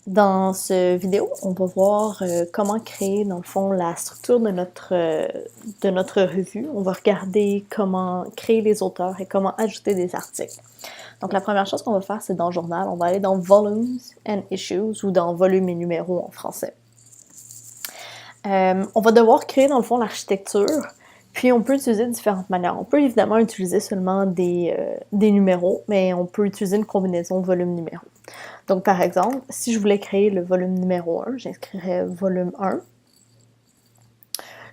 Dans cette vidéo, on va voir comment créer, dans le fond, la structure de notre revue. On va regarder comment créer les auteurs et comment ajouter des articles. Donc, la première chose qu'on va faire, c'est dans le journal. On va aller dans Volumes and Issues ou dans Volumes et numéros en français. On va devoir créer, dans le fond, l'architecture. Puis, on peut utiliser différentes manières. On peut évidemment utiliser seulement des numéros, mais on peut utiliser une combinaison volume-numéro. Donc, par exemple, si je voulais créer le volume numéro 1, j'inscrirais volume 1.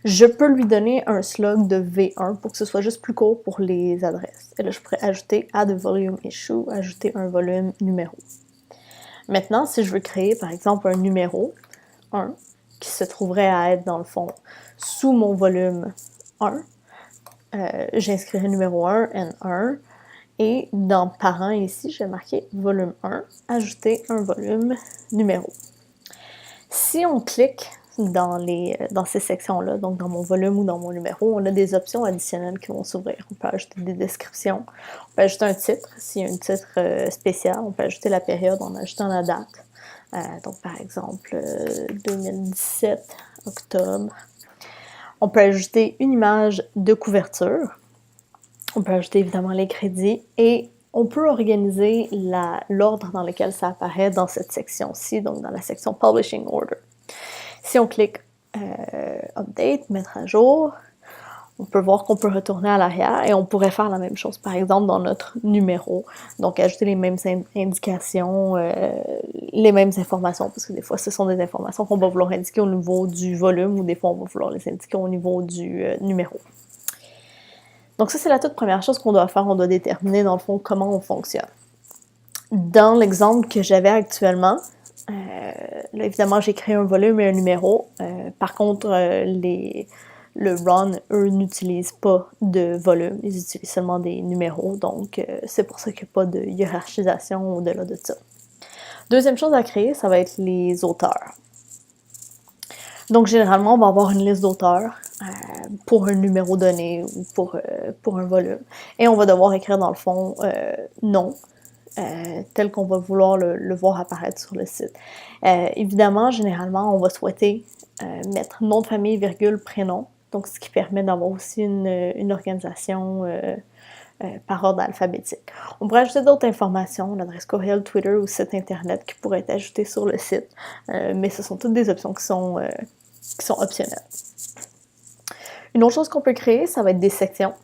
Je peux lui donner un slug de V1 pour que ce soit juste plus court pour les adresses. Et là, je pourrais ajouter add a volume issue, ajouter un volume numéro. Maintenant, si je veux créer, par exemple, un numéro 1, qui se trouverait à être, dans le fond, sous mon volume 1, j'inscrirai numéro 1, N1, et dans parents ici, je vais marquer volume 1, ajouter un volume numéro. Si on clique dans ces sections-là, donc dans mon volume ou dans mon numéro, on a des options additionnelles qui vont s'ouvrir. On peut ajouter des descriptions, on peut ajouter un titre, s'il y a un titre spécial, on peut ajouter la période en ajoutant la date. Donc par exemple, 2017, octobre. On peut ajouter une image de couverture. On peut ajouter évidemment les crédits et on peut organiser l'ordre dans lequel ça apparaît dans cette section-ci, donc dans la section Publishing Order. Si on clique Update, mettre à jour, on peut voir qu'on peut retourner à l'arrière et on pourrait faire la même chose, par exemple, dans notre numéro. Donc, ajouter les mêmes indications, les mêmes informations, parce que des fois, ce sont des informations qu'on va vouloir indiquer au niveau du volume ou des fois, on va vouloir les indiquer au niveau du numéro. Donc ça, c'est la toute première chose qu'on doit faire. On doit déterminer, dans le fond, comment on fonctionne. Dans l'exemple que j'avais actuellement, là, évidemment, j'ai créé un volume et un numéro. Par contre, le run, eux, n'utilisent pas de volume. Ils utilisent seulement des numéros. Donc, c'est pour ça qu'il n'y a pas de hiérarchisation au-delà de ça. Deuxième chose à créer, ça va être les auteurs. Donc, généralement, on va avoir une liste d'auteurs pour un numéro donné ou pour un volume. Et on va devoir écrire, dans le fond, nom, tel qu'on va vouloir le voir apparaître sur le site. Évidemment, généralement, on va souhaiter mettre nom de famille, virgule, prénom. Donc, ce qui permet d'avoir aussi une organisation par ordre alphabétique. On pourrait ajouter d'autres informations, l'adresse courriel, Twitter ou site internet qui pourraient être ajoutées sur le site. Mais ce sont toutes des options qui sont optionnelles. Une autre chose qu'on peut créer, ça va être des sections.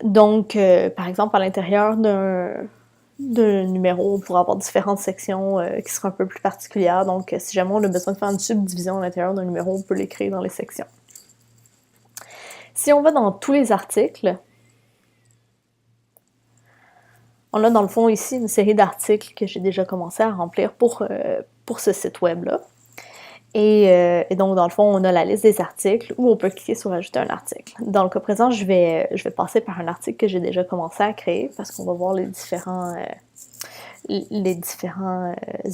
Donc, par exemple, à l'intérieur d'un numéro, on pourra avoir différentes sections qui seront un peu plus particulières. Donc, si jamais on a besoin de faire une subdivision à l'intérieur d'un numéro, on peut les créer dans les sections. Si on va dans tous les articles, on a dans le fond ici une série d'articles que j'ai déjà commencé à remplir pour ce site web-là. Et donc, dans le fond, on a la liste des articles où on peut cliquer sur « Ajouter un article ». Dans le cas présent, je vais passer par un article que j'ai déjà commencé à créer parce qu'on va voir les différents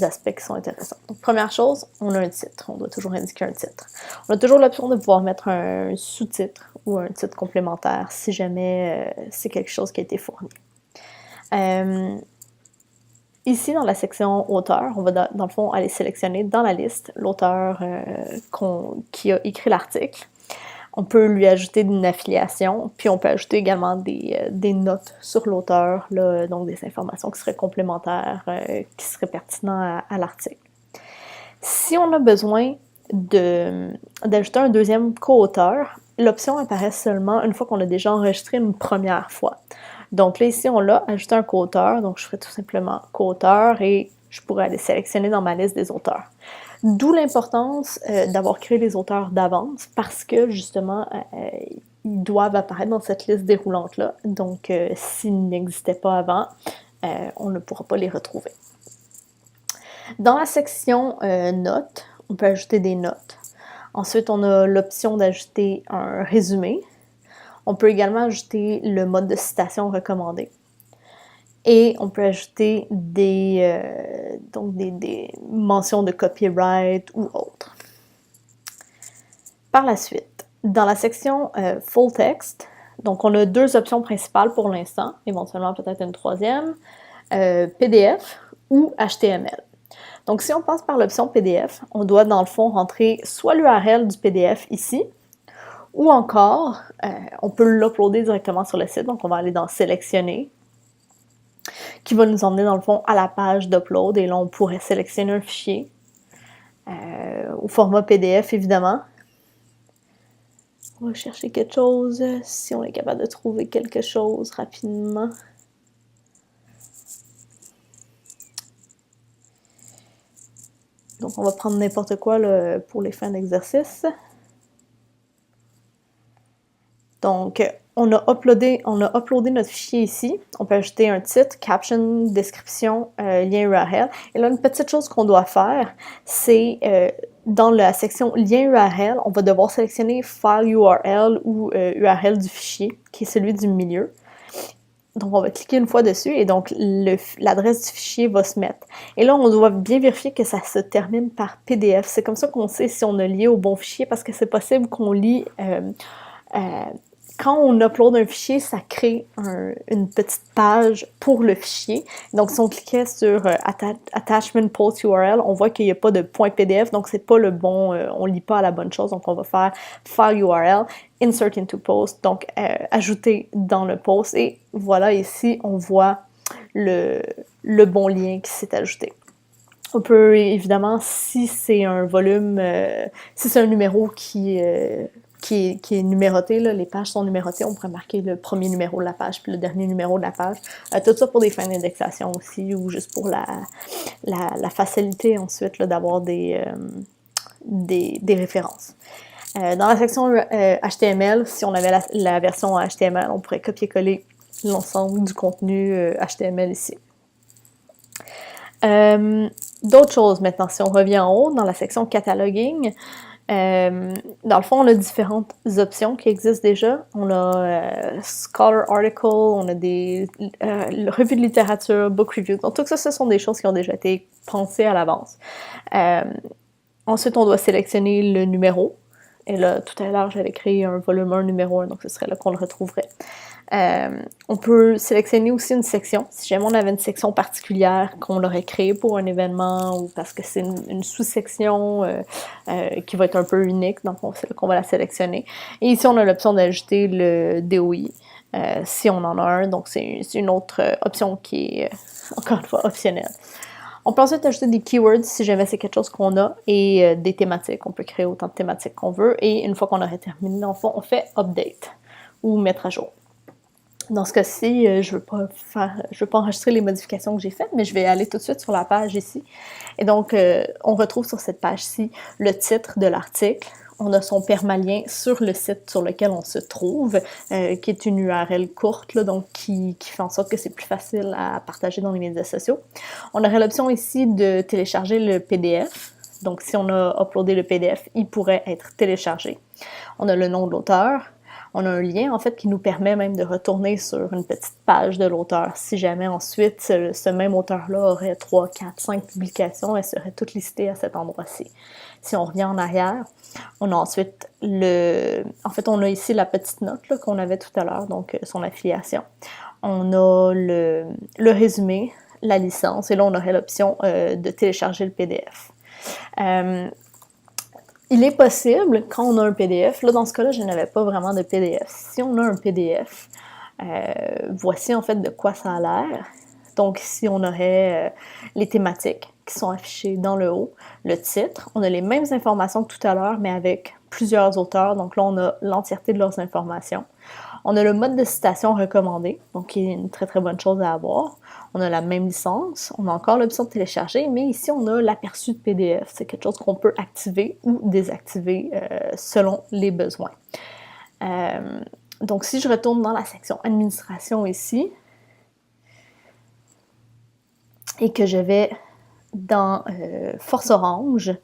aspects qui sont intéressants. Donc, première chose, on a un titre. On doit toujours indiquer un titre. On a toujours l'option de pouvoir mettre un sous-titre ou un titre complémentaire si jamais c'est quelque chose qui a été fourni. Ici, dans la section auteur, on va dans le fond aller sélectionner dans la liste l'auteur qui a écrit l'article. On peut lui ajouter une affiliation, puis on peut ajouter également des notes sur l'auteur, donc des informations qui seraient complémentaires, qui seraient pertinentes à l'article. Si on a besoin d'ajouter un deuxième co-auteur, l'option apparaît seulement une fois qu'on l'a déjà enregistré une première fois. Donc là, ici, on l'a ajouté un co-auteur, donc je ferai tout simplement co-auteur et je pourrais aller sélectionner dans ma liste des auteurs. D'où l'importance d'avoir créé les auteurs d'avance parce que, justement, ils doivent apparaître dans cette liste déroulante-là. Donc, s'ils n'existaient pas avant, on ne pourra pas les retrouver. Dans la section notes, on peut ajouter des notes. Ensuite, on a l'option d'ajouter un résumé. On peut également ajouter le mode de citation recommandé. Et on peut ajouter des mentions de copyright ou autres. Par la suite, dans la section Full Text, donc on a deux options principales pour l'instant, éventuellement peut-être une troisième, PDF ou HTML. Donc, si on passe par l'option PDF, on doit dans le fond rentrer soit l'URL du PDF ici, ou encore, on peut l'uploader directement sur le site. Donc, on va aller dans « Sélectionner », qui va nous emmener dans le fond à la page d'upload. Et là, on pourrait sélectionner un fichier au format PDF, évidemment. On va chercher quelque chose, si on est capable de trouver quelque chose rapidement. Donc, on va prendre n'importe quoi là, pour les fins d'exercice. Donc, on a uploadé notre fichier ici. On peut ajouter un titre, caption, description, lien URL. Et là, une petite chose qu'on doit faire, c'est dans la section lien URL, on va devoir sélectionner file URL ou URL du fichier, qui est celui du milieu. Donc, on va cliquer une fois dessus et donc l'adresse du fichier va se mettre. Et là, on doit bien vérifier que ça se termine par PDF. C'est comme ça qu'on sait si on a lié au bon fichier parce que c'est possible qu'on lie... quand on upload un fichier, ça crée une petite page pour le fichier. Donc, si on cliquait sur Attachment Post URL, on voit qu'il n'y a pas de .pdf, donc c'est pas le bon, on lit pas à la bonne chose. Donc, on va faire File URL, Insert into Post, donc ajouter dans le post. Et voilà, ici, on voit le bon lien qui s'est ajouté. On peut évidemment, si c'est un volume, si c'est un numéro qui est numéroté, là, les pages sont numérotées, on pourrait marquer le premier numéro de la page puis le dernier numéro de la page. Tout ça pour des fins d'indexation aussi, ou juste pour la facilité ensuite d'avoir des références. Dans la section HTML, si on avait la version HTML, on pourrait copier-coller l'ensemble du contenu HTML ici. D'autres choses maintenant, si on revient en haut, dans la section Cataloging, dans le fond, on a différentes options qui existent déjà. On a Scholar Article, on a des revues de littérature, Book Review. Donc tout ça, ce sont des choses qui ont déjà été pensées à l'avance. Ensuite, on doit sélectionner le numéro. Et là, tout à l'heure, j'avais créé un volume 1, numéro 1, donc ce serait là qu'on le retrouverait. On peut sélectionner aussi une section. Si jamais on avait une section particulière qu'on l'aurait créée pour un événement ou parce que c'est une sous-section qui va être un peu unique, donc c'est là qu'on va la sélectionner. Et ici, on a l'option d'ajouter le DOI si on en a un. Donc, c'est une autre option qui est, encore une fois, optionnelle. On peut ensuite ajouter des keywords si jamais c'est quelque chose qu'on a et des thématiques. On peut créer autant de thématiques qu'on veut. Et une fois qu'on aurait terminé, on fait update ou mettre à jour. Dans ce cas-ci, je veux pas enregistrer les modifications que j'ai faites, mais je vais aller tout de suite sur la page ici. Et donc, on retrouve sur cette page-ci le titre de l'article. On a son permalien sur le site sur lequel on se trouve, qui est une URL courte, là, donc qui fait en sorte que c'est plus facile à partager dans les médias sociaux. On aurait l'option ici de télécharger le PDF. Donc, si on a uploadé le PDF, il pourrait être téléchargé. On a le nom de l'auteur. On a un lien, en fait, qui nous permet même de retourner sur une petite page de l'auteur. Si jamais ensuite, ce même auteur-là aurait 3, 4, 5 publications, elles seraient toutes listées à cet endroit-ci. Si on revient en arrière, on a ensuite En fait, on a ici la petite note qu'on avait tout à l'heure, donc son affiliation. On a le résumé, la licence, et là, on aurait l'option de télécharger le PDF. Il est possible, quand on a un PDF, là dans ce cas-là, je n'avais pas vraiment de PDF. Si on a un PDF, voici en fait de quoi ça a l'air. Donc ici, on aurait les thématiques qui sont affichées dans le haut, le titre. On a les mêmes informations que tout à l'heure, mais avec plusieurs auteurs. Donc là, on a l'entièreté de leurs informations. On a le mode de citation recommandé, donc qui est une très très bonne chose à avoir. On a la même licence, on a encore l'option de télécharger, mais ici on a l'aperçu de PDF. C'est quelque chose qu'on peut activer ou désactiver selon les besoins. Donc si je retourne dans la section administration ici, et que je vais dans Force Orange,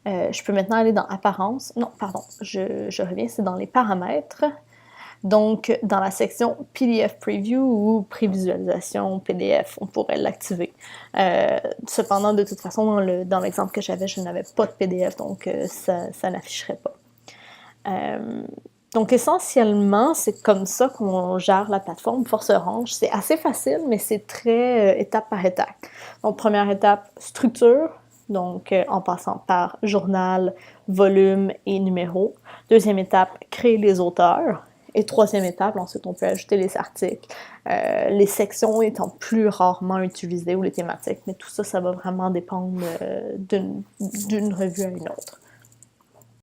je peux maintenant aller dans Apparence. Non, pardon, je reviens, c'est dans les paramètres. Donc, dans la section PDF Preview ou Prévisualisation PDF, on pourrait l'activer. Cependant, de toute façon, dans l'exemple que j'avais, je n'avais pas de PDF, donc ça n'afficherait pas. Donc, essentiellement, c'est comme ça qu'on gère la plateforme Force Orange. C'est assez facile, mais c'est très étape par étape. Donc, première étape, structure. donc en passant par journal, volume et numéro. Deuxième étape, créer les auteurs. Et troisième étape, ensuite, on peut ajouter les articles, les sections étant plus rarement utilisées ou les thématiques, mais tout ça, ça va vraiment dépendre d'une revue à une autre.